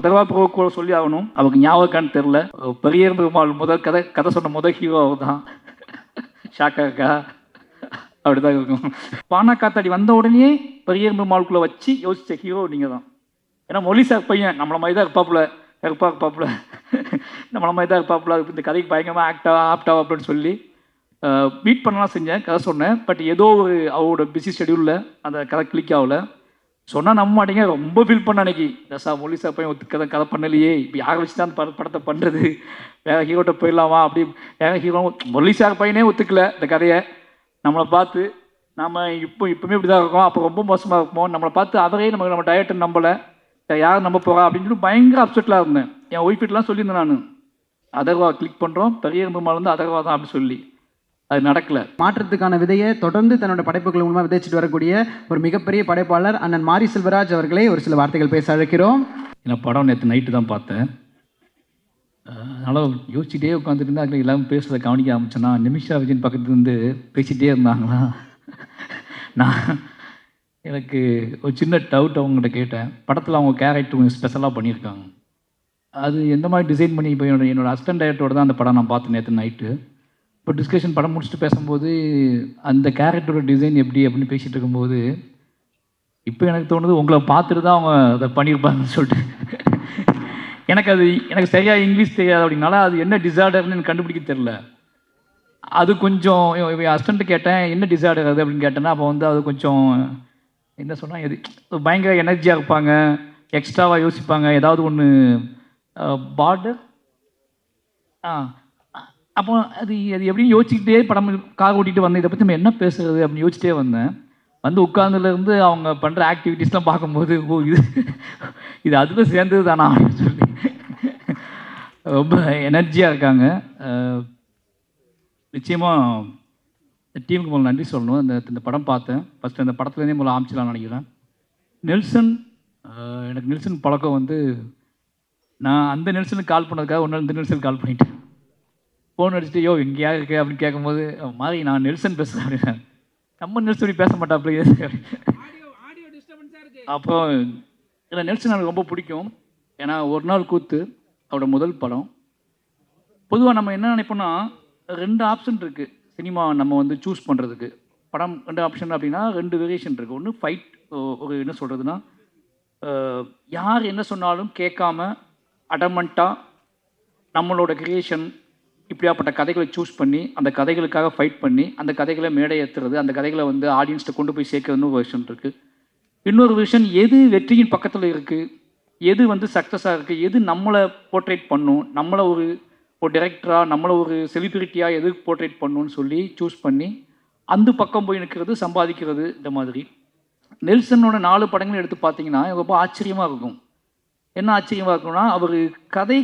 Atharva bro சொல்லி ஆகணும். அவருக்கு ஞாபகம்னு தெரில. பெரிய பெருமாள் முதல் கதை சொன்ன முதல் ஹீரோ அவர் தான். ஷாக்காக்கா அப்படிதான் இருக்கும். பானா காத்தாடி வந்த உடனே பெரிய பெருமாளுக்குள்ளே வச்சு யோசிச்ச ஹீரோ நீங்கள் தான். ஏன்னா மொழி சார் பையன் நம்மளை மாதிரி தான் இருப்பாப்புல, நம்மளை மாதிரி தான் இருப்பாப்புல. இந்த கதைக்கு பயங்கரமாக ஆப்டாவா அப்படின்னு சொல்லி மீட் பண்ணலாம் செஞ்சேன், கதை சொன்னேன். பட் ஏதோ ஒரு அவரோட பிஸி ஷெடியூலில் அந்த கதை கிளிக் ஆகலை. சொன்னால் நம்ப மாட்டேங்க, ரொம்ப ஃபீல் பண்ண அன்னைக்கு. தசா மொழி சார் பையன் கதை பண்ணலையே, இப்போ யாரை வச்சு தான் படத்தை பண்ணுறது, வேறு ஹீரோட்ட போயிடலாமா அப்படி. வேறு ஹீரோ மொழி சார் பையனே ஒத்துக்கல இந்த கதையை. நம்மளை பார்த்து நம்ம இப்போவுமே இப்படி தான் இருக்கோம், அப்போ ரொம்ப மோசமாக இருப்போம். நம்மளை பார்த்து அவரே நம்ம டயட்டை நம்பலை, யார் நம்ப போகிறா அப்படின்னு சொல்லி பயங்கர அப்செட்டில் இருந்தேன். என் ஒய்ஃபிட்லாம் சொல்லியிருந்தேன் நான், அதர்வா கிளிக் பண்ணுறோம், பெரிய பெருமாள் வந்து அதர்வா தான் அப்படி சொல்லி. அது நடக்கல. மாற்றத்துக்கான விதையை தொடர்ந்து தன்னோட படைப்புகள் மூலமாக விதைச்சிட்டு வரக்கூடிய ஒரு மிகப்பெரிய படைப்பாளர் அண்ணன் மாரி செல்வராஜ் அவர்களே ஒரு சில வார்த்தைகள் பேச அழைக்கிறோம். நான் படம் நேற்று நைட்டு தான் பார்த்தேன். அதனால் யோசிச்சுட்டே உட்காந்துட்டு இருந்தால் அதில் எல்லாரும் பேசுகிறத கவனிக்க ஆரம்பிச்சேன்னா, நிமிஷா விஜயன் பக்கத்துலேருந்து பேசிகிட்டே இருந்தாங்களா. எனக்கு ஒரு சின்ன டவுட் அவங்ககிட்ட கேட்டேன். படத்தில் அவங்க கேரக்டர் கொஞ்சம் ஸ்பெஷலாக பண்ணியிருக்காங்க. அது எந்த மாதிரி டிசைன் பண்ணி இப்போ என்னோடய அசிஸ்டன்ட் டைரக்டரோட தான் அந்த படம் நான் பார்த்தேன் நேற்று நைட்டு. இப்போ டிஸ்கஷன் படம் முடிச்சுட்டு பேசும்போது அந்த கேரக்டரோட டிசைன் எப்படி அப்படின்னு பேசிகிட்டு இருக்கும்போது இப்போ எனக்கு தோணுது உங்களை பார்த்துட்டு தான் அவங்க அதை பண்ணியிருப்பாங்கன்னு சொல்லிட்டு. எனக்கு சரியாக இங்கிலீஷ் தெரியாது அப்படின்னால அது என்ன டிசார்டர்னு எனக்கு கண்டுபிடிக்க தெரில. அது கொஞ்சம் அசிஸ்டண்ட்டு கேட்டேன் என்ன டிசார்டர் அது அப்படின்னு கேட்டேன்னா, அப்போ வந்து அது கொஞ்சம் என்ன சொன்னால் எது பயங்கர எனர்ஜியாக இருப்பாங்க, எக்ஸ்ட்ராவாக யோசிப்பாங்க, ஏதாவது ஒன்று பார்டர் அப்போ அது எப்படின்னு யோசிச்சுக்கிட்டே படம் கார் ஓட்டிகிட்டு வந்தேன். இதை பற்றி நம்ம என்ன பேசுகிறது அப்படின்னு யோசிச்சிட்டே வந்தேன். வந்து உட்கார்ந்துலேருந்து அவங்க பண்ணுற ஆக்டிவிட்டீஸ்லாம் பார்க்கும்போது இது அதில் சேர்ந்தது தானா அப்படின்னு சொல்லி ரொம்ப எனர்ஜியாக இருக்காங்க. நிச்சயமாக டீமுக்கு முதல்ல நன்றி சொல்லணும். இந்த படம் பார்த்தேன். ஃபஸ்ட்டு அந்த படத்துலேருந்தே முதல்ல ஆரம்பிச்சிடலாம்னு நினைக்கிறேன். நெல்சன், எனக்கு நெல்சன் பழக்கம் வந்து நான் அந்த நெல்சனுக்கு கால் பண்ணதுக்காக ஒரு நாள் இந்த நெல்சனுக்கு கால் பண்ணிட்டேன். ஃபோன் அடிச்சுட்டு யோ எங்கேயா இருக்கு அப்படின்னு கேட்கும்போது மாதிரி நான் நெல்சன் பேசுகிறேன் அப்படின்னா, நம்ம நெல்சன் பேச மாட்டாப்லையே. அப்போ இல்லை நெல்சன் எனக்கு ரொம்ப பிடிக்கும். ஏன்னா ஒரு நாள் கூத்து அவரோட முதல் படம். பொதுவாக நம்ம என்ன நினைப்போம்னா 2 ஆப்ஷன் இருக்குது சினிமா நம்ம வந்து சூஸ் பண்ணுறதுக்கு. படம் 2 ஆப்ஷன் அப்படின்னா 2 வேரியேஷன் இருக்குது. ஒன்று ஃபைட், ஒரு என்ன சொல்கிறதுனா யார் என்ன சொன்னாலும் கேட்காம அடமெண்ட்டாக நம்மளோட கிரியேஷன் இப்படியாப்பட்ட கதைகளை சூஸ் பண்ணி அந்த கதைகளுக்காக ஃபைட் பண்ணி அந்த கதைகளை மேடை ஏற்றுறது, அந்த கதைகளை வந்து ஆடியன்ஸ்ட்டை கொண்டு போய் சேர்க்கறதுன்னு ஒரு விஷயம் இருக்குது. இன்னொரு விஷயம் எது வெற்றியின் பக்கத்தில் இருக்குது, எது வந்து சக்ஸஸாக இருக்குது, எது நம்மளை போர்ட்ரேட் பண்ணும், நம்மளை ஒரு டைரக்டராக நம்மளை ஒரு செலிபிரிட்டியாக எது போர்ட்ரேட் பண்ணணும்னு சொல்லி சூஸ் பண்ணி அந்த பக்கம் போய் நிற்கிறது, சம்பாதிக்கிறது. இந்த மாதிரி நெல்சனோட 4 படங்களும் எடுத்து பார்த்தீங்கன்னா ரொம்ப ஆச்சரியமாக இருக்கும். என்ன ஆச்சரியமாக இருக்கும்னா அவர் கதை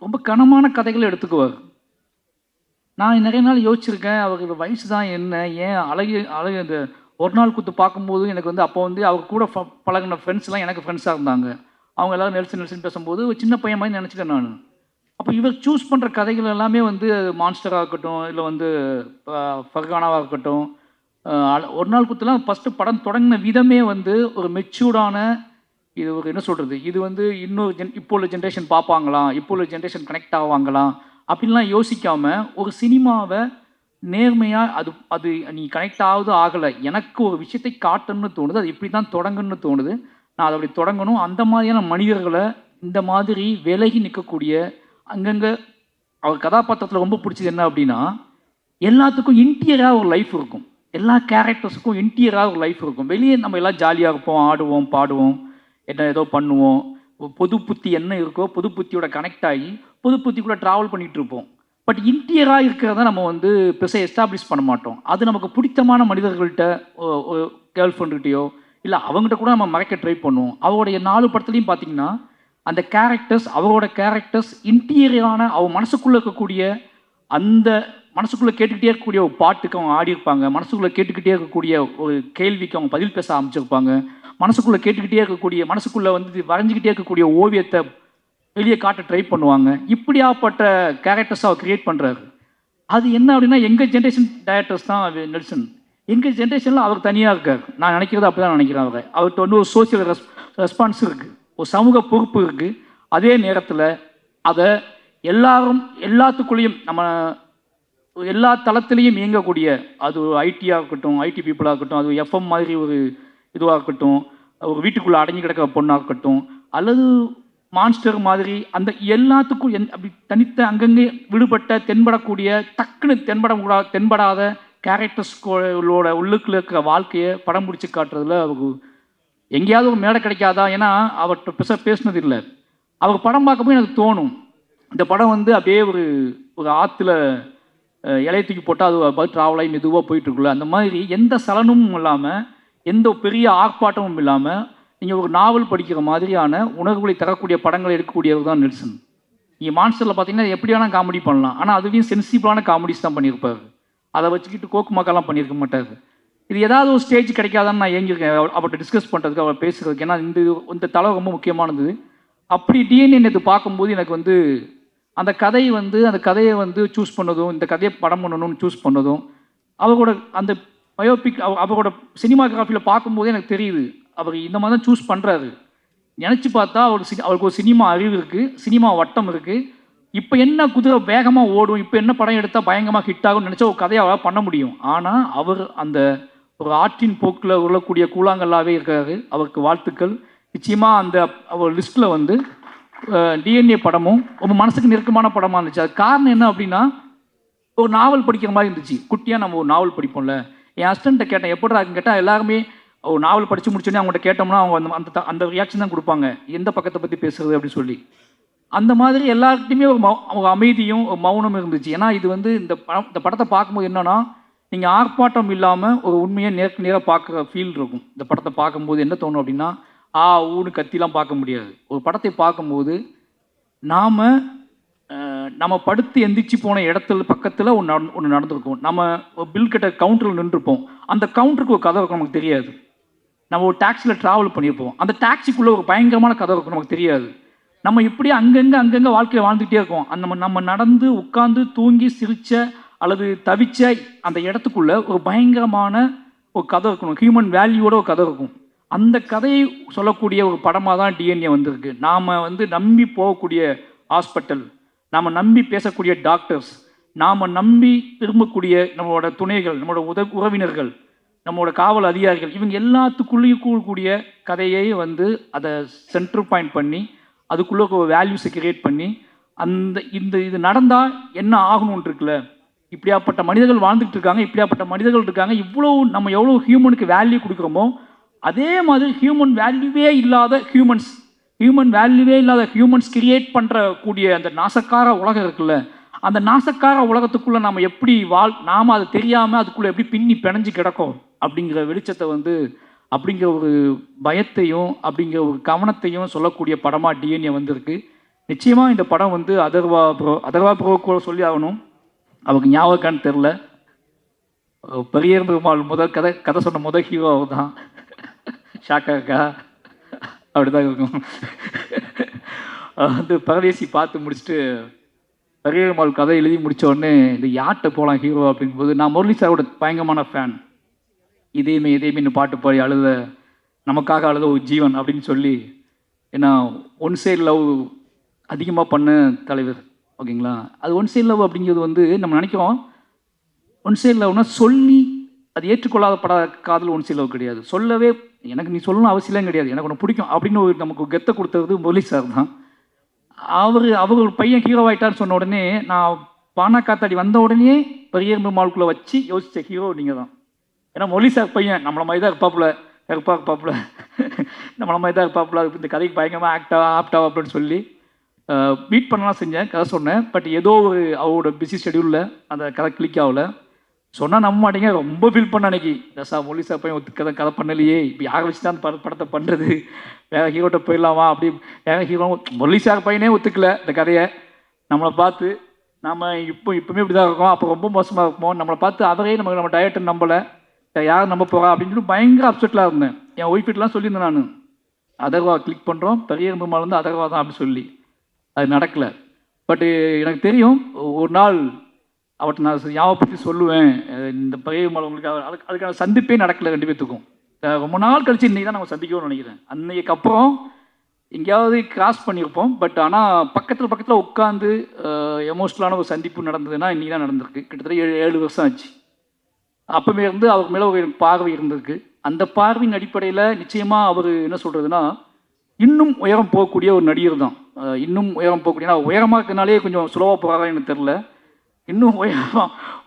ரொம்ப கனமான கதைகளை எடுத்துக்குவார். நான் நிறைய நாள் யோசிச்சிருக்கேன், அவருக்கு வயசு தான் என்ன, ஏன் அழகு இந்த ஒரு நாள் கூத்து பார்க்கும்போது எனக்கு வந்து அப்போ வந்து அவர் கூட பழகின ஃப்ரெண்ட்ஸ்லாம் எனக்கு ஃப்ரெண்ட்ஸாக இருந்தாங்க. அவங்க எல்லோரும் நெல்சன் பேசும்போது ஒரு சின்ன பையன் மாதிரி நினச்சிட்டேன் நான். அப்போ இவர் சூஸ் பண்ணுற கதைகள் எல்லாமே வந்து மான்ஸ்டராக இருக்கட்டும், இல்லை வந்து ஃபர்கானாவாக இருக்கட்டும், ஒரு நாள் கூத்துலாம் ஃபஸ்ட்டு படம் தொடங்கின விதமே வந்து ஒரு மெச்சூர்டான, இது ஒரு என்ன சொல்கிறது, இது வந்து இன்னொரு இப்போ உள்ள ஜென்ரேஷன் பார்ப்பாங்களா, இப்போ உள்ள ஜென்ரேஷன் கனெக்ட் ஆவாங்களா அப்படின்லாம் யோசிக்காமல் ஒரு சினிமாவை நேர்மையாக அது நீ கனெக்ட் ஆகுது ஆகலை, எனக்கு ஒரு விஷயத்தை காட்டணும்னு தோணுது, அது இப்படி தான் தொடங்கணும்னு தோணுது, நான் அதை அப்படி தொடங்கணும். அந்த மாதிரியான மனிதர்களை இந்த மாதிரி விலகி நிற்கக்கூடிய அங்கங்கே அவர் கதாபாத்திரத்தில் ரொம்ப பிடிச்சது என்ன அப்படின்னா எல்லாத்துக்கும் இன்டீரியராக ஒரு லைஃப் இருக்கும். எல்லா கேரக்டர்ஸுக்கும் இன்டீரியராக ஒரு லைஃப் இருக்கும். வெளியே நம்ம எல்லாம் ஜாலியாக இருப்போம், ஆடுவோம், பாடுவோம், என்ன ஏதோ பண்ணுவோம். பொது புத்தி என்ன இருக்கோ பொது புத்தியோட கனெக்ட் ஆகி பொது புத்திக்குள்ளே ட்ராவல் பண்ணிகிட்டு இருப்போம். பட் இன்டீரியராக இருக்கிறத நம்ம வந்து பெருசாக எஸ்டாப்ளிஷ் பண்ண மாட்டோம். அது நமக்கு பிடித்தமான மனிதர்கள்ட்ட கேர்ள் ஃப்ரெண்டுகிட்டையோ இல்லை அவங்ககிட்ட கூட நம்ம மறைக்க ட்ரை பண்ணுவோம். அவருடைய 4 படத்துலையும் பார்த்தீங்கன்னா அந்த கேரக்டர்ஸ், அவரோட கேரக்டர்ஸ் இன்டீரியரான அவன் மனசுக்குள்ளே இருக்கக்கூடிய அந்த மனசுக்குள்ளே கேட்டுக்கிட்டே இருக்கக்கூடிய ஒரு பாட்டுக்கு அவங்க ஆடியிருப்பாங்க, மனசுக்குள்ளே கேட்டுக்கிட்டே இருக்கக்கூடிய ஒரு கேள்விக்கு அவங்க பதில் பேச ஆரம்பிச்சிருப்பாங்க, மனசுக்குள்ளே கேட்டுக்கிட்டே இருக்கக்கூடிய மனசுக்குள்ளே வந்து வரைஞ்சிக்கிட்டே இருக்கக்கூடிய ஓவியத்தை வெளியே காட்ட ட்ரை பண்ணுவாங்க. இப்படியாப்பட்ட கேரக்டர்ஸ் அவர் கிரியேட் பண்ணுறாரு. அது என்ன அப்படின்னா எங்கள் ஜென்ரேஷன் டைரக்டர்ஸ் தான் நெல்சன். எங்கள் ஜென்ரேஷனில் அவர் தனியாக இருக்கார். நான் நினைக்கிறது அப்படி தான் நினைக்கிறேன். அவர்கிட்ட வந்து ஒரு சோசியல் ரெஸ்பான்ஸ் இருக்குது, ஒரு சமூக பொறுப்பு இருக்குது. அதே நேரத்தில் அதை எல்லாத்துக்குள்ளேயும் நம்ம எல்லா தளத்திலையும் இயங்கக்கூடிய, அது ஐடியாக இருக்கட்டும், ஐடி பீப்புளாக இருக்கட்டும், அது எஃப்எம் மாதிரி ஒரு இதுவாக இருக்கட்டும், ஒரு வீட்டுக்குள்ளே அடங்கி கிடக்கிற பொண்ணாக இருக்கட்டும், அல்லது மான்ஸ்டர் மாதிரி அந்த எல்லாத்துக்கும் அப்படி தனித்த அங்கங்கே விடுபட்ட தென்படக்கூடிய டக்குன்னு தென்படாத கேரக்டர்ஸ்களோட உள்ளுக்குள்ள இருக்கிற வாழ்க்கையை படம் பிடிச்சி காட்டுறதுல அவருக்கு எங்கேயாவது ஒரு மேடை கிடைக்காதா? ஏன்னா அவர்கிட்ட பேசினது இல்லை. அவர் படம் பார்க்கும்போது எனக்கு தோணும், இந்த படம் வந்து அப்படியே ஒரு ஆற்றுல இலையை தூக்கி போட்டால் அது பார்த்து ட்ராவலாகி மெதுவாக போயிட்டுருக்குல்ல, அந்த மாதிரி எந்த சலனமும் இல்லாமல், எந்த பெரிய ஆர்ப்பாட்டமும் இல்லாமல், நீங்கள் ஒரு நாவல் படிக்கிற மாதிரியான உணர்வுகளை தரக்கூடிய படங்களை எடுக்கக்கூடியவர் தான் நெல்சன். நீங்கள் மான்ஸ்டரில் பார்த்தீங்கன்னா எப்படி வேணால் காமெடி பண்ணலாம், ஆனால் அதுலேயும் சென்சிபிளான காமெடிஸ் தான் பண்ணியிருப்பார். அதை வச்சுக்கிட்டு கோக்குமாக்கெல்லாம் பண்ணியிருக்க மாட்டார். இது ஏதாவது ஒரு ஸ்டேஜ் கிடைக்காதான்னு நான் ஏங்கியிருக்கேன் அவர்கிட்ட டிஸ்கஸ் பண்ணுறதுக்கு, அவர் பேசுகிறதுக்கு. ஏன்னா இந்த தலை ரொம்ப முக்கியமானது. அப்படி டிஎன்ஏ நேற்று பார்க்கும்போது எனக்கு வந்து அந்த கதையை வந்து சூஸ் பண்ணதும், இந்த கதையை படம் பண்ணணும்னு சூஸ் பண்ணதும், அவரோட அந்த பயோபிக் அவரோட சினிமாகிராஃபியில் பார்க்கும்போதே எனக்கு தெரியுது அவர் இந்த மாதிரி தான் சூஸ் பண்ணுறாரு. நினச்சி பார்த்தா அவருக்கு ஒரு சினிமா அறிவு இருக்குது, சினிமா வட்டம் இருக்குது. இப்போ என்ன குதிரை வேகமாக ஓடும், இப்போ என்ன படம் எடுத்தால் பயங்கரமாக ஹிட் ஆகும்னு நினச்சா ஒரு கதையை அவரால் பண்ண முடியும். ஆனால் அவர் அந்த ஒரு ஆற்றின் போக்கில் உருளக்கூடிய கூழாங்கல்லாவே இருக்காரு. அவருக்கு வாழ்த்துக்கள். நிச்சயமாக அந்த அவர் லிஸ்ட்டில் வந்து டிஎன்ஏ படமும் ரொம்ப மனசுக்கு நெருக்கமான படமாக இருந்துச்சு. அது காரணம் என்ன அப்படின்னா, ஒரு நாவல் படிக்கிற மாதிரி இருந்துச்சு. குட்டியாக நம்ம ஒரு நாவல் படிப்போம்ல. என் ஹஸ்பண்ட்டை கேட்டேன், எப்படா இருக்குன்னு கேட்டால், எல்லாருமே ஒரு நாவல் படித்து முடிச்சோன்னே அவங்கள்ட்ட கேட்டோம்னா அவங்க அந்த ரியாக்ஷன் தான் கொடுப்பாங்க, எந்த பக்கத்தை பற்றி பேசுறது அப்படின்னு சொல்லி. அந்த மாதிரி எல்லார்கிட்டையுமே ஒரு அமைதியும் ஒரு மௌனம் இருந்துச்சு. ஏன்னா இது வந்து இந்த படத்தை பார்க்கும்போது என்னன்னா, நீங்கள் ஆர்ப்பாட்டம் இல்லாமல் ஒரு உண்மையை நேருக்கு நேராக பார்க்குற ஃபீல் இருக்கும். இந்த படத்தை பார்க்கும்போது என்ன தோணும் அப்படின்னா, ஊன்னு கத்திலாம் பார்க்க முடியாது. ஒரு படத்தை பார்க்கும்போது நம்ம படுத்து எந்திரிச்சு போன இடத்துல பக்கத்தில் ஒன்று நடந்திருக்கும். நம்ம பில் கட்ட கவுண்டரில் நின்றுருப்போம். அந்த கவுண்டருக்கு ஒரு கதை இருக்கும், நமக்கு தெரியாது. நம்ம ஒரு டாக்ஸியில் ட்ராவல் பண்ணியிருப்போம். அந்த டாக்ஸிக்குள்ளே ஒரு பயங்கரமான கதை இருக்கும், நமக்கு தெரியாது. நம்ம இப்படி அங்கங்கே வாழ்க்கையில் வாழ்ந்துகிட்டே இருக்கோம். நம்ம நடந்து உட்காந்து தூங்கி சிரிச்ச அல்லது தவிச்ச அந்த இடத்துக்குள்ள ஒரு பயங்கரமான ஒரு கதை இருக்கணும், ஹியூமன் வேல்யூவோட ஒரு கதை இருக்கும். அந்த கதையை சொல்லக்கூடிய ஒரு படமாக தான் டிஎன்ஏ வந்திருக்கு. நாம் வந்து நம்பி போகக்கூடிய ஹாஸ்பிட்டல், நாம் நம்பி பேசக்கூடிய டாக்டர்ஸ், நாம் நம்பி விரும்பக்கூடிய நம்மளோட துணைகள், நம்மளோட உறவினர்கள், நம்மளோட காவல் அதிகாரிகள், இவங்க எல்லாத்துக்குள்ளேயும் கூடக்கூடிய கதையை வந்து அதை சென்டர் பாயிண்ட் பண்ணி அதுக்குள்ளே ஒரு வேல்யூஸை கிரியேட் பண்ணி இது நடந்தால் என்ன ஆகணும்னு இருக்குல்ல. இப்படியாப்பட்ட மனிதர்கள் வாழ்ந்துட்டு இருக்காங்க, இப்படியாப்பட்ட மனிதர்கள் இருக்காங்க. நம்ம எவ்வளோ ஹியூமனுக்கு வேல்யூ கொடுக்குறோமோ அதே மாதிரி ஹியூமன் வேல்யூவே இல்லாத ஹியூமன்ஸ் கிரியேட் பண்ணுறக்கூடிய அந்த நாசக்கார உலகம் இருக்குல்ல, அந்த நாசக்கார உலகத்துக்குள்ளே நம்ம எப்படி நாம் அதை தெரியாமல் அதுக்குள்ளே எப்படி பின்னி பிணைஞ்சு கிடக்கும் அப்படிங்கிற வெளிச்சத்தை வந்து, அப்படிங்கிற ஒரு பயத்தையும் அப்படிங்கிற ஒரு கவனத்தையும் சொல்லக்கூடிய படமாக டிஎன்ஏ வந்திருக்கு. நிச்சயமாக இந்த படம் வந்து அதர்வா ப்ரோ கூட சொல்லி ஆகணும். அவருக்கு ஞாபகம்னு தெரில, பெரிய பெருமாள் கதை சொன்ன முதல் ஹீரோ அவர் தான். ஷாக்காக்கா அப்படிதான் இருக்கும். வந்து பரதேசி பார்த்து முடிச்சுட்டு பெரிய பெருமாள் கதை எழுதி முடித்த உடனே இந்த யார்கிட்ட போகலாம் ஹீரோ அப்படிங்கும்போது, நான் முரளி சாரோட பயங்கரமான ஃபேன். இதேமே பாட்டு பாடி நமக்காக அழுத ஒரு ஜீவன் அப்படின்னு சொல்லி, ஏன்னா ஒன் சைட் லவ் அதிகமாக பண்ண தலைவர், ஓகேங்களா. அது ஒன் சைட் லவ் அப்படிங்கிறது வந்து நம்ம நினைக்கிறோம், ஒன் சைட் லவ்னா சொல்லி அது ஏற்றுக்கொள்ளாத காதல் ஒன் சைட் லவ் கிடையாது. சொல்லவே எனக்கு நீ சொல்லணும் அவசியம் கிடையாது, எனக்கு ஒன்று பிடிக்கும் அப்படின்னு நமக்கு கெத்தை கொடுத்தது முரளி சார் தான். அவர் ஒரு பையன் ஹீரோ ஆகிட்டான்னு சொன்ன உடனே, நான் பானா காத்தாடி வந்த உடனே பெரிய பெருமாளுக்குள்ளே வச்சு யோசித்த ஹீரோ நீங்கள் தான். ஏன்னா முரளி சார் பையன் நம்மளை மாதிரி தான் இருப்பாப்புல நம்மளை மாதிரி தான் இருப்பாப்புல, இந்த கதைக்கு பயங்கரமாக ஆப்டாவா அப்படின்னு சொல்லி மீட் பண்ணலாம் செஞ்சேன், கதை சொன்னேன். பட் ஏதோ ஒரு அவரோட பிஸி ஷெடியூலில் அந்த கதை கிளிக் ஆகலை. சொன்னால் நம்ப மாட்டேங்க, ரொம்ப ஃபீல் பண்ண அன்னைக்கு. தசா மொழி சார் பையன் கதை பண்ணலையே, இப்போ யாரை வச்சு தான் அந்த படத்தை பண்ணுறது, வேறு ஹீரோட்ட போயிடலாமா அப்படி. வேறு ஹீரோ மொழி சார் பையனே ஒத்துக்கல இந்த கதையை. நம்மளை பார்த்து இப்போவுமே இப்படி தான் இருக்கோம், அப்போ ரொம்ப மோசமாக இருப்போம். நம்மளை பார்த்து அவரே நம்ம டயட்டை நம்பலை, யார் நம்ப போகிறா அப்படின்னு சொல்லி பயங்கர அப்செட்டில் இருந்தேன். என் ஒய்ஃபிட்லாம் சொல்லியிருந்தேன் நான், அதர்வா கிளிக் பண்ணுறோம், பெரிய பெருமாள் வந்து அதர்வா தான் அப்படி சொல்லி. அது நடக்கலை. பட்டு எனக்கு தெரியும், ஒரு நாள் அவர்கிட்ட நான் யாவை பற்றி சொல்லுவேன், இந்த பெரிய பெருமாள் உங்களுக்கு அதுக்கான சந்திப்பே நடக்கலை ரெண்டு பேர்த்துக்கும். ரொம்ப நாள் கழிச்சு இன்றைக்கி தான் நம்ம சந்திக்கணும்னு நினைக்கிறேன். அன்னைக்கு அப்புறம் எங்கேயாவது கிராஸ் பண்ணியிருப்போம். பட் ஆனால் பக்கத்தில் உட்காந்து எமோஷ்னலான ஒரு சந்திப்பு நடந்ததுன்னா இன்றைக்கி தான் நடந்திருக்கு. கிட்டத்தட்ட 7 வருஷம் ஆச்சு. அப்போவே இருந்து அவர் மேலே ஒரு பார்வை இருந்திருக்கு. அந்த பார்வையின் அடிப்படையில் நிச்சயமாக அவர் என்ன சொல்கிறதுனா இன்னும் உயரம் போகக்கூடிய ஒரு நடிகர் தான். இன்னும் உயரம் போகக்கூடிய, உயரமாக இருக்கிறனாலே கொஞ்சம் சுலவாக போகிறாரா எனக்கு தெரில. இன்னும்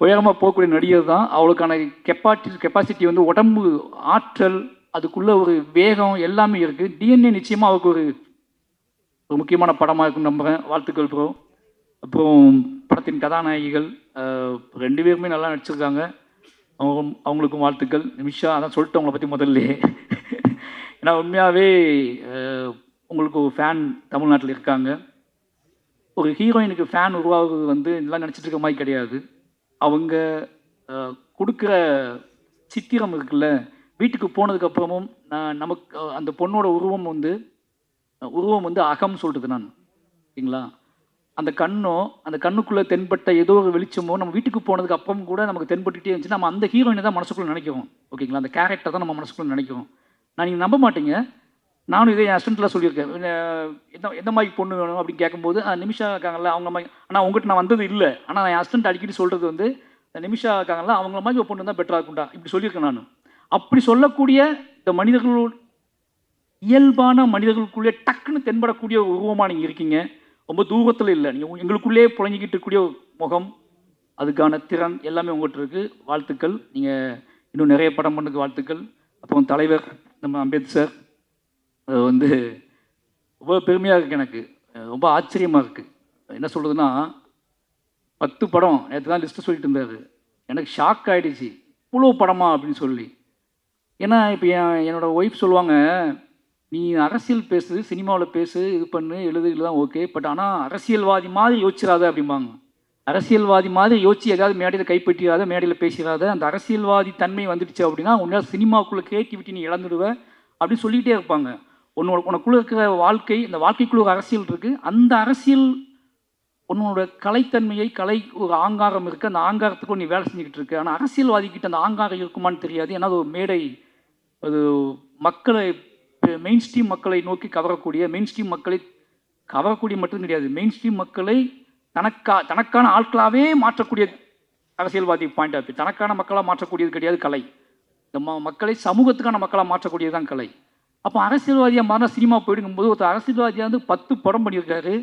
உயரமாக போகக்கூடிய நடிகர் தான். அவளுக்கான கெப்பாசிட்டி வந்து உடம்பு ஆற்றல், அதுக்குள்ளே ஒரு வேகம் எல்லாமே இருக்குது. டிஎன்ஏ நிச்சயமாக அவருக்கு ஒரு முக்கியமான படமாக இருக்குன்னு நம்புகிறேன். வாழ்த்துக்கள் ப்ரோ. அப்புறம் படத்தின் கதாநாயகிகள் 2 பேருமே நல்லா நடிச்சிருக்காங்க. அவங்களுக்கும் வாழ்த்துக்கள். நிமிஷா அதான் சொல்லிட்டு அவங்கள பற்றி முதல்ல. ஏன்னா உண்மையாகவே உங்களுக்கு ஒரு ஃபேன் தமிழ்நாட்டில் இருக்காங்க. ஒரு ஹீரோயினுக்கு ஃபேன் உருவாகுறது வந்து எல்லாம் நினச்சிட்டு இருக்க மாதிரி கிடையாது. அவங்க கொடுக்குற சித்திரம் இருக்குல்ல, வீட்டுக்கு போனதுக்கப்புறமும் நமக்கு அந்த பொண்ணோட உருவம் வந்து அகம் சொல்கிறது நான், ஓகேங்களா? அந்த கண்ணுக்குள்ளே தென்பட்ட ஏதோ ஒரு வெளிச்சமோ நம்ம வீட்டுக்கு போனதுக்கு அப்புறம் கூட நமக்கு தென்பட்டுகிட்டே இருந்துச்சு. நம்ம அந்த ஹீரோயினை தான் மனசுக்குள்ளே நினைக்கிறோம், ஓகேங்களா? அந்த கேரக்டர் தான் நம்ம மனசுக்குள்ளே நினைக்கிறோம். நான் நீங்கள் நம்ப மாட்டீங்க, நானும் இதே என் அசிஸ்டண்ட்டில் சொல்லியிருக்கேன். எந்த மாதிரி பொண்ணு வேணும் அப்படின்னு கேட்கும்போது நிமிஷா இருக்காங்கல்ல அவங்கள மாதிரி. ஆனால் உங்கள்கிட்ட நான் வந்தது இல்லை. ஆனால் நான் என் அசிஸ்டண்ட் அடிக்கடி சொல்கிறது வந்து நிமிஷா இருக்காங்கல்ல அவங்கள மாதிரி ஒரு பொண்ணு தான் பெட்டராக இருக்கும்டா இப்படி சொல்லியிருக்கேன் நான். அப்படி சொல்லக்கூடிய இந்த மனிதர்களோட இயல்பான மனிதர்களுக்குள்ளே டக்குன்னு தென்படக்கூடிய ஒரு உருவமாக நீங்கள் இருக்கீங்க. ரொம்ப தூரத்தில் இல்லை, நீங்கள் எங்களுக்குள்ளே புழங்கிக்கிட்டு இருக்கக்கூடிய முகம், அதுக்கான திறன் எல்லாமே உங்கள்கிட்ட இருக்குது. வாழ்த்துக்கள். நீங்கள் இன்னும் நிறைய படம் பண்ணதுக்கு வாழ்த்துக்கள். அப்புறம் தலைவர் நம்ம அம்பேத்கர் சார், அது வந்து ரொம்ப பெருமையாக இருக்குது. எனக்கு ரொம்ப ஆச்சரியமாக இருக்குது. என்ன சொல்கிறதுனா 10 படம் நேற்று தான் லிஸ்ட்டு சொல்லிட்டு இருந்தார். எனக்கு ஷாக் ஆகிடுச்சு, இவ்வளோ படமா அப்படின்னு சொல்லி. ஏன்னா இப்போ என்னோடய ஒய்ஃப் சொல்லுவாங்க, நீ அரசியல் பேசு, சினிமாவில் பேசு, இது பண்ணு, எழுது தான் ஓகே, பட் ஆனால் அரசியல்வாதி மாதிரி யோசிச்சிடாத அப்படிம்பாங்க. அரசியல்வாதி மாதிரி யோசிச்சு ஏதாவது மேடையில் கைப்பற்றிடாத, மேடையில் பேசிடாத. அந்த அரசியல்வாதி தன்மை வந்துடுச்சு அப்படின்னா உன்னால் சினிமாவுக்குள்ளே கிரியேட்டிவிட்டி நீ இழந்துடுவேன் அப்படின்னு சொல்லிகிட்டே இருப்பாங்க. உனக்குள்ளே இருக்கிற வாழ்க்கை, இந்த வாழ்க்கைக்குள்ள ஒரு அரசியல் இருக்குது. அந்த அரசியல் உன்னோட கலைத்தன்மையை, ஒரு ஆங்காரம் இருக்குது, அந்த ஆங்காரத்துக்குள்ள நீ வேலை செஞ்சுக்கிட்டு இருக்கு. ஆனால் அரசியல்வாதிக்கிட்ட அந்த ஆங்காரம் இருக்குமான்னு தெரியாது. ஏன்னா அது ஒரு மேடை, அது மக்களை, மெயின் ஸ்ட்ரீம் மக்களை நோக்கி கவரக்கூடிய, மெயின் ஸ்ட்ரீம் மக்களை கவரக்கூடிய மட்டும் கிடையாது, மெயின் ஸ்ட்ரீம் மக்களை தனக்கான ஆட்களாகவே மாற்றக்கூடிய அரசியல்வாதி பாயிண்ட் ஆஃப் வியூ. தனக்கான மக்களாக மாற்றக்கூடியது கிடையாது கலை. இந்த மக்களை சமூகத்துக்கான மக்களாக மாற்றக்கூடியது தான் கலை. அப்போ அரசியல்வாதியாக மாறின சினிமா போயிடுங்கும்போது ஒரு அரசியல்வாதியாக வந்து 10 படம் பண்ணியிருக்காரு.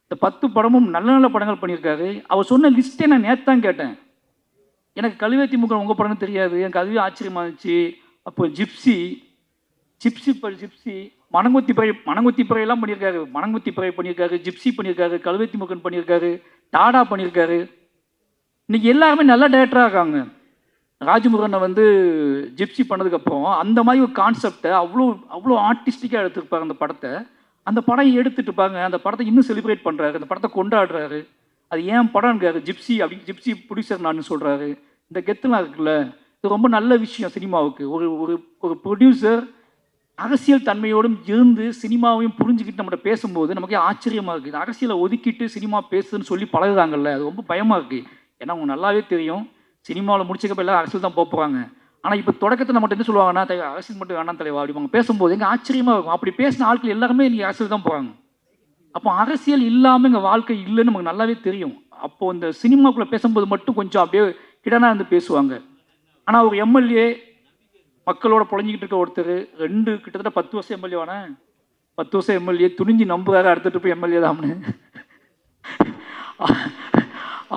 இந்த 10 படமும் நல்ல நல்ல படங்கள் பண்ணியிருக்காரு. அவர் சொன்ன லிஸ்ட்டே நான் நேற்று தான் கேட்டேன். எனக்கு கழுவேத்தி முகம் உங்கள் படம்னு தெரியாது. எனக்கு அதுவே ஆச்சரியமாக இருந்துச்சு. அப்போ ஜிப்சி, மணங்குத்தி பிறையெல்லாம் பண்ணியிருக்காரு. மணங்குத்தி பிறை பண்ணியிருக்காரு, ஜிப்சி பண்ணியிருக்காரு, கழுவேத்தி முகன் பண்ணியிருக்காரு, டாடா பண்ணியிருக்காரு. இன்றைக்கி எல்லாருமே நல்ல டைரக்டராக இருக்காங்க. ராஜமுருகனை வந்து ஜிப்சி பண்ணதுக்கப்புறம் அந்த மாதிரி ஒரு கான்செப்டை அவ்வளோ ஆர்டிஸ்டிக்காக எடுத்துருப்பாங்க அந்த படத்தை. அந்த படம் எடுத்துகிட்டு பாருங்க, அந்த படத்தை இன்னும் செலிப்ரேட் பண்ணுறாரு, அந்த படத்தை கொண்டாடுறாரு. அது ஏன் படம்ங்காரு, ஜிப்சி அப்படின்னு ஜிப்சி ப்ரொடியூசர் நான் சொல்கிறாரு. இந்த கெத்துலாம் இருக்குல்ல, இது ரொம்ப நல்ல விஷயம் சினிமாவுக்கு. ஒரு ப்ரொடியூசர் அரசியல் தன்மையோடும் இருந்து சினிமாவையும் புரிஞ்சுக்கிட்டு நம்மகிட்ட பேசும்போது நமக்கே ஆச்சரியமாக இருக்குது. அரசியலை ஒதுக்கிட்டு சினிமா பேசுன்னு சொல்லி பழகுறாங்கல்ல, அது ரொம்ப பயமாக இருக்குது. ஏன்னா அவங்க நல்லாவே தெரியும் சினிமாவில் முடிச்சுக்கப்போ எல்லாம் அரசியல் தான் போகிறாங்க. ஆனால் இப்போ தொடக்கத்தை நம்மகிட்ட என்ன சொல்லுவாங்கன்னா, அரசியல் மட்டும் வேணாம் தலைவா அப்படிவாங்க. பேசும்போது எங்கள் ஆச்சரியமாக இருக்கும். அப்படி பேசின ஆட்கள் எல்லாருமே இன்றைக்கி அரசியல் தான் போகிறாங்க. அப்போ அரசியல் இல்லாமல் எங்கள் வாழ்க்கை இல்லைன்னு நமக்கு நல்லாவே தெரியும். அப்போது இந்த சினிமாக்குள்ளே பேசும்போது மட்டும் கொஞ்சம் அப்படியே கிடனா இருந்து பேசுவாங்க. ஆனால் ஒரு எம்எல்ஏ மக்களோட புழஞ்சிக்கிட்டு இருக்க ஒருத்தர் கிட்டத்தட்ட 10 வருஷம் எம்எல்ஏவான 10 வருஷம் எம்எல்ஏ துணிஞ்சு நம்புறாரு அடுத்துட்டு போய் எம்எல்ஏ தான்னு.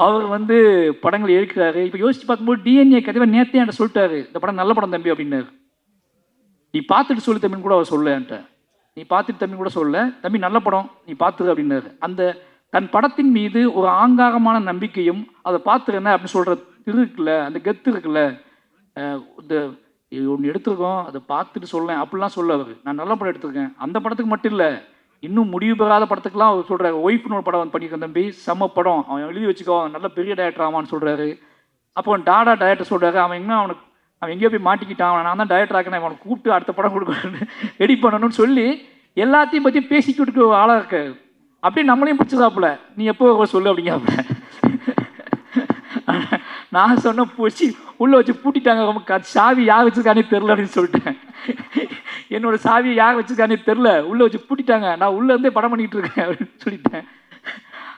அவர் வந்து படங்கள் எடுக்கிறாரு. இப்போ யோசிச்சு பார்க்கும்போது டிஎன்ஏ கதைவை நேற்றே என்கிட்ட சொல்லிட்டாரு, இந்த படம் நல்ல படம் தம்பி அப்படின்னாரு. நீ பார்த்துட்டு சொல்லு தம்பின்னு கூட அவர் சொல்ல என்கிட்ட. நீ பார்த்துட்டு தம்பி கூட சொல்ல, தம்பி நல்ல படம் நீ பார்த்துரு அப்படின்னாரு. அந்த தன் படத்தின் மீது ஒரு ஆங்காரமான நம்பிக்கையும் அதை பார்த்துருஎன்ன அப்படின்னு சொல்கிற இருக்குல்ல, அந்த கெத்து இருக்குல்ல, இந்த ஒன்று எடுத்துருக்கோம் அதை பார்த்துட்டு சொல்லேன் அப்படிலாம் சொல்ல அவர். நான் நல்ல படம் எடுத்திருக்கேன், அந்த படத்துக்கு மட்டும் இல்லை இன்னும் முடிவு பெறாத படத்துக்குலாம் அவர் சொல்கிறார். ஒய்ஃப்னு ஒரு படம் பண்ணியிருக்கேன் தம்பி, செம்ம படம், அவன் எழுதி வச்சுக்கோ, நல்ல பெரிய டைரக்டர் ஆவான்னு சொல்கிறாரு. அப்போ டாடா டைரக்டர் சொல்கிறாரு, அவன் எங்கேயோ போய் மாட்டிக்கிட்டான், நான் தான் டைரக்டர் ஆக்கினேன், அவனை கூப்பிட்டு அடுத்த படம் கொடுக்கணும்னு எடிட் பண்ணணும்னு சொல்லி எல்லாத்தையும் பற்றி பேசிக்கிட்டு ஆளாக இருக்காரு. அப்படியே நம்மளையும் பிடிச்சதாப்புல, நீ எப்போ சொல்லு அப்படிங்காப்புல. நான் சொன்ன பூச்சி உள்ளே வச்சு பூட்டிட்டாங்க, சாவி யார் வச்சுருக்கானே தெரில அப்படின்னு சொல்லிட்டேன். என்னோட சாவியை யார் வச்சுருக்கானே தெரில, உள்ளே வச்சு பூட்டிட்டாங்க, நான் உள்ளே இருந்தே படம் பண்ணிகிட்டு இருக்கேன் அப்படின்னு சொல்லிட்டேன்.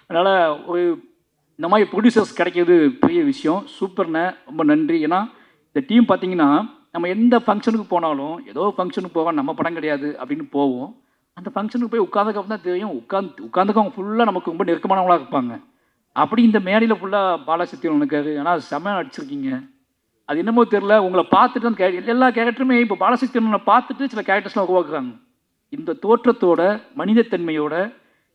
அதனால் ஒரு இந்த மாதிரி ப்ரொடியூசர்ஸ் கிடைக்கிறது பெரிய விஷயம். சூப்பர்ண்ணே, ரொம்ப நன்றி. ஏன்னா இந்த டீம் பார்த்தீங்கன்னா நம்ம எந்த ஃபங்க்ஷனுக்கு போனாலும் ஏதோ ஃபங்க்ஷனுக்கு போவோம், நம்ம படம் கிடையாது அப்படின்னு போவோம். அந்த ஃபங்க்ஷனுக்கு போய் உட்காந்துக்கப்புறம் தான் தெரியும், உட்காந்துக்கவங்க ஃபுல்லாக நமக்கு ரொம்ப நெருக்கமானவங்களாக இருப்பாங்க. அப்படி இந்த மேடையில் ஃபுல்லாக பாலாசக்திவேலன் இருக்காரு. ஆனால் செம்மையாக நடிச்சிருக்கீங்க. அது என்னமோ தெரில, உங்களை பார்த்துட்டு அந்த எல்லா கேரக்டருமே இப்போ பாலாசக்திவேலனை பார்த்துட்டு சில கேரக்டர்ஸ்லாம் உருவாக்குறாங்க. இந்த தோற்றத்தோட மனிதத்தன்மையோட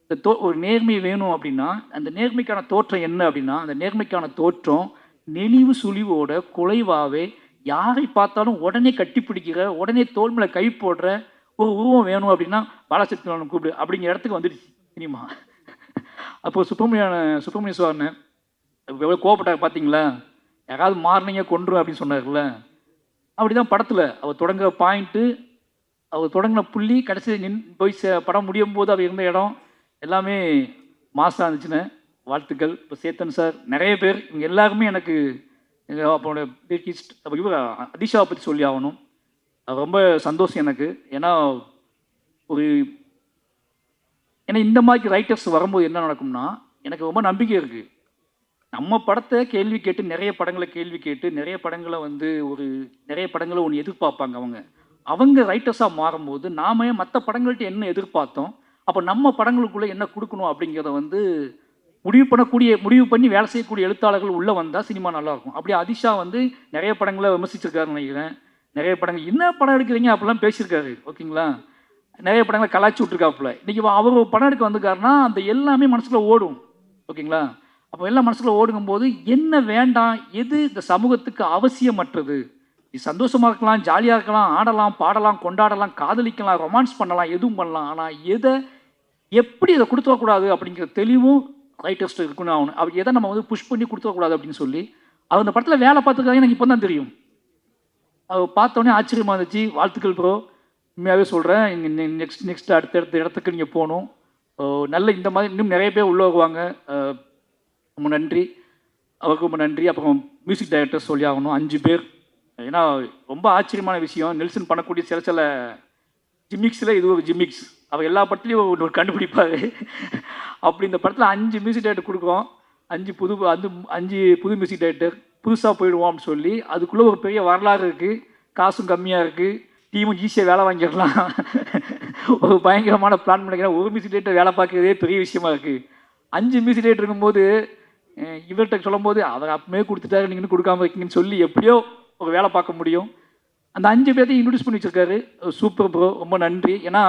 இந்த ஒரு நேர்மை வேணும் அப்படின்னா அந்த நேர்மைக்கான தோற்றம் என்ன அப்படின்னா, அந்த நேர்மைக்கான தோற்றம் நெளிவு சுழிவோட குலைவாகவே யாரை பார்த்தாலும் உடனே கட்டிப்பிடிக்கிற, உடனே தோல் மேலே கை போடுற ஒரு உருவம் வேணும் அப்படின்னா பாலாசக்திவேலன் கூப்பிடு அப்படிங்கிற இடத்துக்கு வந்துடுச்சு சினிமா. அப்போது சுப்பிரமணிய சிவான்னு எவ்வளோ கோவப்பட்டார் பார்த்தீங்களா, யாராவது மாறினீங்க கொன்றும் அப்படின்னு சொன்னார்ல. அப்படி தான் படத்தில் அவர் தொடங்குற பாயிண்ட்டு, அவர் தொடங்கின புள்ளி, கடைசி போய் படம் முடியும் போது அவர் இருந்த இடம் எல்லாமே மாசாக இருந்துச்சுன்னு வாழ்த்துக்கள். இப்போ சேத்தன் சார், நிறைய பேர், இவங்க எல்லாருமே எனக்கு அப்போட இவர் அதிஷாவை பற்றி சொல்லி ஆகணும். அது ரொம்ப சந்தோஷம் எனக்கு. ஏன்னா ஏன்னா இந்த மாதிரி ரைட்டர்ஸ் வரும்போது என்ன நடக்கும்னா எனக்கு ரொம்ப நம்பிக்கை இருக்குது. நம்ம படத்தை கேள்வி கேட்டு நிறைய படங்களை நிறைய படங்களை நிறைய படங்களை ஒன்று எதிர்பார்ப்பாங்க. அவங்க ரைட்டர்ஸாக மாறும்போது நாம் மற்ற படங்கள்கிட்ட என்ன எதிர்பார்த்தோம், அப்போ நம்ம படங்களுக்குள்ளே என்ன கொடுக்கணும் அப்படிங்கிறத முடிவு பண்ணி வேலை செய்யக்கூடிய எழுத்தாளர்கள் உள்ளே வந்தால் சினிமா நல்லாயிருக்கும். அப்படியே அதிஷா நிறைய படங்களை விமர்சிச்சிருக்காருன்னு நினைக்கிறேன். நிறைய படங்கள் என்ன படம் எடுக்கிறீங்க அப்படிலாம் பேசியிருக்காரு. ஓகேங்களா, நிறைய படங்களை கலாய்ச்சி விட்ருக்காப்புல. இன்றைக்கி அவர் படம் எடுக்க வந்துக்காருன்னா அந்த எல்லாமே மனசுக்குள்ளே ஓடும். ஓகேங்களா, அப்போ எல்லாம் மனசுக்குள்ளே ஓடுங்கும்போது என்ன வேண்டாம், எது இந்த சமூகத்துக்கு அவசியமற்றது, இது சந்தோஷமாக இருக்கலாம், ஜாலியாக இருக்கலாம், ஆடலாம், பாடலாம், கொண்டாடலாம், காதலிக்கலாம், ரொமான்ஸ் பண்ணலாம், எதுவும் பண்ணலாம். ஆனால் எப்படி இதை கொடுத்துடக்கூடாது அப்படிங்கிற தெளிவும் ரைட்டர்ஸ்ட்டு இருக்குன்னு ஆகணும். அவர் எதை நம்ம புஷ் பண்ணி கொடுத்துடக்கூடாது அப்படின்னு சொல்லி அவர் அந்த படத்தில் வேலை பார்த்துருக்காங்க. எனக்கு இப்போ தான் தெரியும். அவர் பார்த்தோன்னே ஆச்சரியமாக இருந்துச்சு. வாழ்த்துக்கள் ப்ரோ, உண்மையாகவே சொல்கிறேன். இங்கே நெக்ஸ்ட் அடுத்த இடத்துக்கு நீங்கள் போகணும். நல்ல இந்த மாதிரி இன்னும் நிறைய பேர் உள்ளே வருவாங்க. ரொம்ப நன்றி, அவருக்கு ரொம்ப நன்றி. அப்புறம் மியூசிக் டைரக்டர் சொல்லி ஆகணும், 5 பேர். ஏன்னா ரொம்ப ஆச்சரியமான விஷயம், நெல்சன் பண்ணக்கூடிய சில ஜிமிக்ஸில் இது ஒரு ஜிமிக்ஸ். அவர் எல்லா படத்துலையும் ஒரு கண்டுபிடிப்பார். அப்படி இந்த படத்தில் 5 மியூசிக் டைரக்டர் கொடுக்குறோம். 5 புது மியூசிக் டைரக்டர் புதுசாக போயிடுவோம் அப்படின்னு சொல்லி அதுக்குள்ளே ஒரு பெரிய வரலாறு இருக்குது. காசும் கம்மியாக இருக்குது, டீமும் ஈஸியாக வேலை வாங்கிடலாம். ஒரு பயங்கரமான பிளான் பண்ணிக்கிறேன். ஒரு மியூசிக் டைரக்டர் வேலை பார்க்குறதே பெரிய விஷயமா இருக்குது. 5 மியூசிக் டைரக்டர் இருக்கும்போது இவர்கிட்ட சொல்லும்போது அவர் அப்பவே கொடுத்துட்டாரு, நீங்கள் கொடுக்காம இருக்கீங்கன்னு சொல்லி எப்படியோ ஒரு வேலை பார்க்க முடியும். அந்த 5 பேர்த்தையும் இன்ட்ரடியூஸ் பண்ணி வச்சுருக்காரு. சூப்பர் ப்ரோ, ரொம்ப நன்றி. ஏன்னா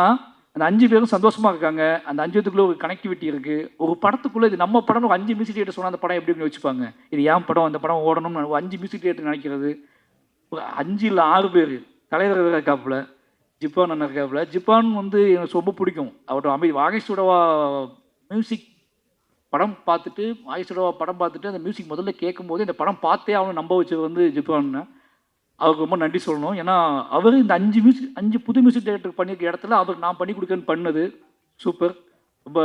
அந்த 5 பேரும் சந்தோஷமாக இருக்காங்க. அந்த 5 பேத்துக்குள்ளே ஒரு கனெக்டிவிட்டி இருக்குது. ஒரு படத்துக்குள்ளே இது நம்ம படம், ஒரு 5 மியூசிக் தியேட்டர் சொன்னால் அந்த படம் எப்படி வச்சுப்பாங்க, இது ஏன் படம், அந்த படம் ஓடணும்னு 5 மியூசிக் தியேட்டர் நினைக்கிறது. ஒரு 5 இல்லை 6 பேர். தலைவர் இருக்காப்புல, ஜிப்பான் அண்ணன் இருக்காப்புல. ஜிப்பான் எனக்கு ரொம்ப பிடிக்கும். அவரோட வாகேஷோடவா மியூசிக் படம் பார்த்துட்டு அந்த மியூசிக் முதல்ல கேட்கும்போது இந்த படம் பார்த்தே அவனை நம்ப வச்சது ஜிப்பான். அவருக்கு ரொம்ப நன்றி சொல்லணும். ஏன்னா அவர் இந்த 5 புது மியூசிக் டைரக்டர் பண்ணியிருக்க இடத்துல அவர் நான் பண்ணி கொடுக்கன்னு பண்ணது சூப்பர், ரொம்ப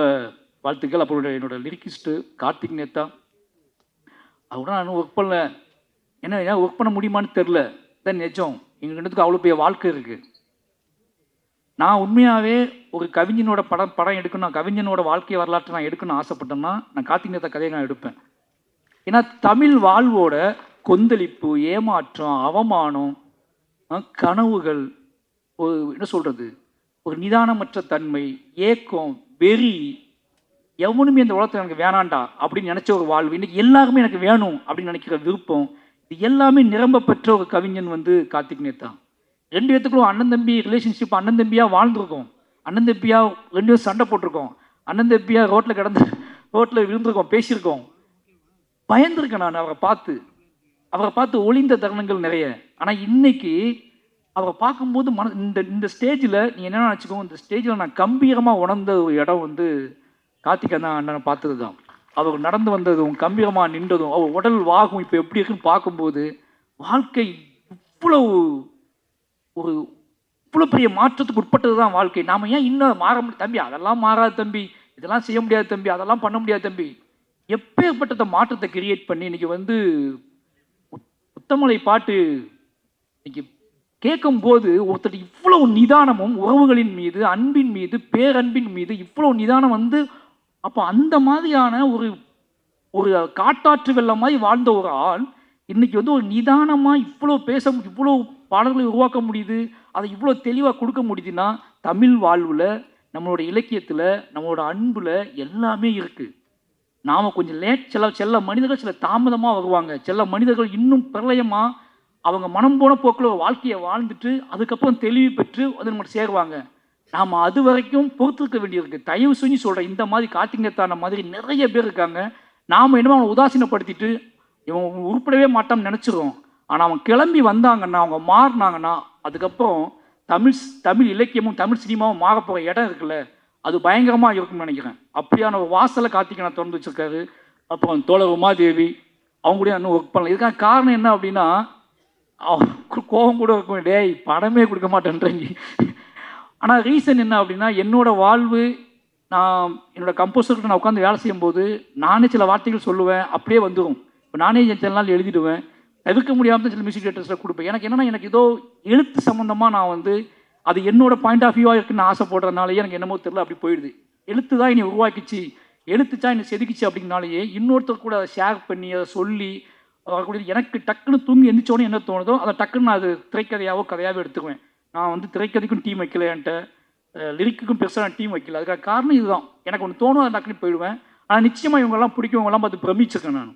வாழ்த்துக்கள். அப்புறம் என்னோட லிரிக்கிஸ்ட்டு கார்த்திக் நேத்தா, அவரோட நான் ஒர்க் பண்ணல. ஏன்னா ஒர்க் பண்ண முடியுமான்னு தெரில, தான் நிஜம். எங்கள் ரெண்டுத்துக்கு அவ்வளோ பெரிய வாழ்க்கை இருக்குது. நான் உண்மையாகவே ஒரு கவிஞனோட படம் எடுக்கணும், கவிஞனோட வாழ்க்கை வரலாற்றை நான் எடுக்கணும்னு ஆசைப்பட்டேன்னா நான் கார்த்திக் நேத்தா கதையை நான் எடுப்பேன். ஏன்னா தமிழ் வாழ்வோட கொந்தளிப்பு, ஏமாற்றம், அவமானம், கனவுகள், என்ன சொல்கிறது, ஒரு நிதானமற்ற தன்மை, ஏக்கம், வெறி, எவனுமே இந்த உலகத்தில் எனக்கு வேணாண்டா அப்படின்னு நினச்ச ஒரு வாழ்வு, இன்றைக்கி எல்லாருமே எனக்கு வேணும் அப்படின்னு நினைக்கிற விருப்பம், இது எல்லாமே நிரம்ப பெற்ற ஒரு கவிஞன் கார்த்திக் நேத்தா. 2 பேத்துக்குள்ள அண்ணன் தம்பி ரிலேஷன்ஷிப், அண்ணன் தம்பியாக வாழ்ந்துருக்கோம், அண்ணன் தம்பியாக 2 பேரும் சண்டை போட்டிருக்கோம், அண்ணன் தம்பியாக ரோட்டில் விழுந்திருக்கோம், பேசியிருக்கோம். பயந்துருக்கேன் நான் அவரை பார்த்து ஒளிந்த தருணங்கள் நிறைய. ஆனால் இன்னைக்கு அவரை பார்க்கும்போது இந்த ஸ்டேஜில் நீ என்ன நினச்சிக்கோ, இந்த ஸ்டேஜில் நான் கம்பீரமாக உணர்ந்த ஒரு இடம் கார்த்திக் அண்ணனை பார்த்தது தான். அவர் நடந்து வந்ததும், கம்பீரமாக நின்றதும், அவர் உடல் வாகும் இப்போ எப்படி இருக்குன்னு பார்க்கும்போது வாழ்க்கை இவ்வளோ பெரிய மாற்றத்துக்கு உட்பட்டது தான் வாழ்க்கை. நாம் ஏன் இன்னும் மாற முடியும் தம்பி, அதெல்லாம் மாறாது தம்பி, இதெல்லாம் செய்ய முடியாது தம்பி, அதெல்லாம் பண்ண முடியாது தம்பி, எப்பேற்பட்ட மாற்றத்தை கிரியேட் பண்ணி இன்றைக்கி உத்தமலை பாட்டு இன்னைக்கு கேட்கும்போது ஒருத்தர் இவ்வளவு நிதானமும் உறவுகளின் மீது, அன்பின் மீது, பேரன்பின் மீது இவ்வளவு நிதானம் வந்து, அப்போ அந்த மாதிரியான ஒரு ஒரு காட்டாற்று வெள்ளம் மாதிரி வாழ்ந்த ஒரு ஆள் இன்னைக்கு வந்து ஒரு நிதானமாக இவ்வளோ இவ்வளோ பாடல்களை உருவாக்க முடியுது, அதை இவ்வளோ தெளிவாக கொடுக்க முடியுதுன்னா தமிழ் வாழ்வில், நம்மளோட இலக்கியத்தில், நம்மளோட அன்பில் எல்லாமே இருக்குது. நாம் கொஞ்சம் சில மனிதர்கள் சில தாமதமாக வருவாங்க. சில மனிதர்கள் இன்னும் பிரளயமாக அவங்க மனம் போன போக்கில் வாழ்க்கையை வாழ்ந்துட்டு அதுக்கப்புறம் தெளிவு பெற்று அது நம்மகிட்ட சேருவாங்க. நாம் அது வரைக்கும் பொறுத்திருக்க வேண்டியிருக்கு. தயவு செஞ்சு சொல்கிறேன், இந்த மாதிரி கார்த்திகேயத்தான மாதிரி நிறைய பேர் இருக்காங்க. நாம் என்னமோ அவனை உதாசீனப்படுத்திட்டு இவன் உருப்படவே மாட்டான்னு நினச்சிடுவோம். ஆனால் அவன் கிளம்பி வந்தாங்கன்னா, அவங்க மாறினாங்கன்னா, அதுக்கப்புறம் தமிழ் இலக்கியமும் தமிழ் சினிமாவும் மாற போகிற இடம் இருக்குல்ல, அது பயங்கரமாக இருக்கும்னு நினைக்கிறேன். அப்படியான ஒரு வாசலை கார்த்திகேயன் திறந்து வச்சுருக்காரு. அப்புறம் தோழர் உமாதேவி அவங்க கூட இன்னும் ஒர்க் பண்ணலாம். இதுக்கான காரணம் என்ன அப்படின்னா, கோபம் கூட இருக்கும், டேய் படமே கொடுக்க மாட்டேன்றீங்க. ஆனால் ரீசன் என்ன அப்படின்னா, என்னோடய வாழ்வு, நான் என்னோடய கம்போசர்கிட்ட நான் உட்காந்து வேலை செய்யும்போது நானே சில வார்த்தைகள் சொல்லுவேன், அப்படியே வந்துடும். இப்போ நானே சில நாள் எழுதிடுவேன், தவிர்க்க முடியாமல் சில மியூசிக் டேரக்டர்ஸில் கொடுப்பேன். எனக்கு என்னென்னா, எனக்கு ஏதோ எழுத்து சம்மந்தமாக நான் வந்து அது என்னோட பாயிண்ட் ஆஃப் வியூவாக இருக்குன்னு ஆசைப்படுறதுனாலேயே எனக்கு என்னமோ தெரியல, அப்படி போயிடுது. எழுத்து தான் என்னை உருவாக்கிச்சு, எழுத்துச்சா என்னை செதுக்கிச்சு அப்படின்னாலேயே இன்னொருத்தர் கூட அதை ஷேர் பண்ணி அதை சொல்லி எனக்கு டக்குன்னு தூங்கி எந்திரிச்சோன்னு என்ன தோணுதோ அதை டக்குன்னு நான் அது திரைக்கதையாவோ கதையாகவோ எடுத்துக்குவேன். நான் வந்து திரைக்கதைக்கும் டீம் வைக்கல, என்கிட்ட லிரிக்குக்கும் பெருசாக நான் டீம் வைக்கல. அதுக்காக காரணம் இதுதான். எனக்கு ஒன்று தோணும், அதை டக்குன்னு போயிடுவேன். ஆனால் நிச்சயமாக இவங்கெல்லாம் பிடிக்கவங்கெல்லாம் பார்த்து பிரமிச்சிருக்கேன் நான்.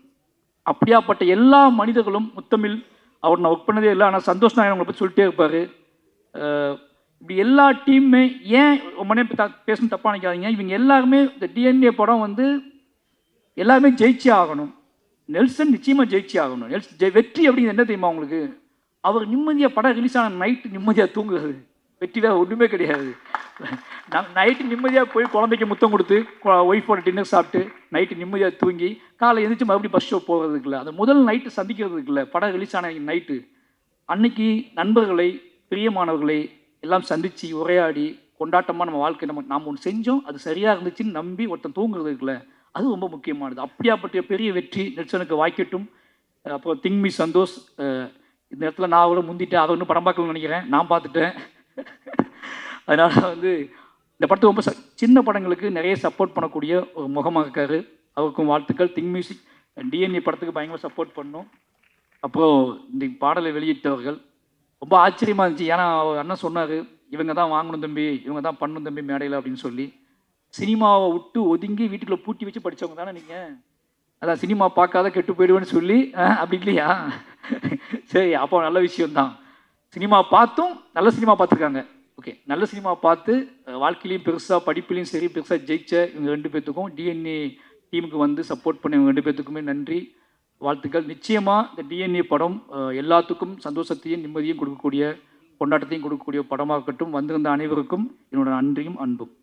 அப்படியாப்பட்ட எல்லா மனிதர்களும் முத்தமிழ் அவர் நான் ஒர்க் பண்ணதே இல்லை, ஆனால் சந்தோஷ் நாயன் அவங்களை பற்றி சொல்லிட்டே இருப்பார். இப்படி எல்லா டீமுமே ஏன் ரொம்ப நேரம் பேசணும் தப்பாக நினைக்காதீங்க. இவங்க எல்லாருமே இந்த டிஎன்ஏ படம் வந்து எல்லாருமே ஜெயிச்சே ஆகணும். நெல்சன் நிச்சயமாக ஜெயிச்சே ஆகணும். வெற்றி அப்படிங்கிறது என்ன தெரியுமா உங்களுக்கு? அவர் நிம்மதியாக படம் ரிலீஸ் ஆன நைட்டு நிம்மதியாக தூங்குறது. வெற்றி வேறு ஒன்றுமே கிடையாது. நைட்டு நிம்மதியாக போய் குழந்தைக்கு முத்தம் கொடுத்து ஒய்ஃபோட டின்னர் சாப்பிட்டு நைட்டு நிம்மதியாக தூங்கி காலை எழுந்திரிச்சு மறுபடியும் பஸ் ஷோ போகிறதுக்குல்ல, அந்த முதல் நைட்டு சந்திக்கிறதுக்குல்ல, படம் ரிலீஸ் ஆன நைட்டு அன்னைக்கு நண்பர்களை, பிரியமானவர்களை எல்லாம் சந்தித்து உரையாடி கொண்டாட்டமாக நம்ம வாழ்க்கை நாம் ஒன்று செஞ்சோம், அது சரியாக இருந்துச்சுன்னு நம்பி ஒருத்தன் தூங்குறது இருக்குல்ல, அது ரொம்ப முக்கியமானது. அப்படியாப்பட்ட பெரிய வெற்றி நெல்சனுக்கு வாய்க்கட்டும். அப்புறம் திங்மி சந்தோஷ், இந்த இடத்துல நான் அவரை முந்திட்டேன், அதை ஒன்றும் படம் பார்க்கணும்னு நினைக்கிறேன், நான் பார்த்துட்டேன். அதனால் வந்து இந்த படத்துக்கு ரொம்ப சின்ன படங்களுக்கு நிறைய சப்போர்ட் பண்ணக்கூடிய ஒரு முகமாக இருக்கார். அவருக்கும் வாழ்த்துக்கள். திங் மியூசிக் டிஎன்ஏ படத்துக்கு பயங்கர சப்போர்ட் பண்ணோம். அப்புறம் இந்த பாடலை வெளியிட்டவர்கள் ரொம்ப ஆச்சரியமாக இருந்துச்சு. ஏன்னா அவர் அண்ணன் சொன்னார், இவங்க தான் வாங்கணும் தம்பி, இவங்க தான் பண்ணணும் தம்பி மேடையில் அப்படின்னு சொல்லி. சினிமாவை விட்டு ஒதுங்கி வீட்டுக்குள்ளே பூட்டி வச்சு படித்தவங்க தானே நீங்கள்? அதான் சினிமா பார்க்காத கெட்டு போயிடுவேன்னு சொல்லி அப்படி இல்லையா? சரி, அப்போ நல்ல விஷயம்தான். சினிமா பார்த்தும் நல்ல சினிமா பார்த்துருக்காங்க. ஓகே, நல்ல சினிமா பார்த்து வாழ்க்கையிலையும் பெருசாக, படிப்புலையும் சரி பெருசாக ஜெயிச்ச இவங்க 2 பேர்த்துக்கும், டிஎன்ஏ டீமுக்கு வந்து சப்போர்ட் பண்ண இவங்க 2 பேர்த்துக்குமே நன்றி, வாழ்த்துக்கள். நிச்சயமாக இந்த டிஎன்ஏ படம் எல்லாத்துக்கும் சந்தோஷத்தையும் நிம்மதியும் கொடுக்கக்கூடிய, கொண்டாட்டத்தையும் கொடுக்கக்கூடிய படமாக இருக்கட்டும். வந்திருந்த அனைவருக்கும் என்னோட நன்றியும் அன்பும்.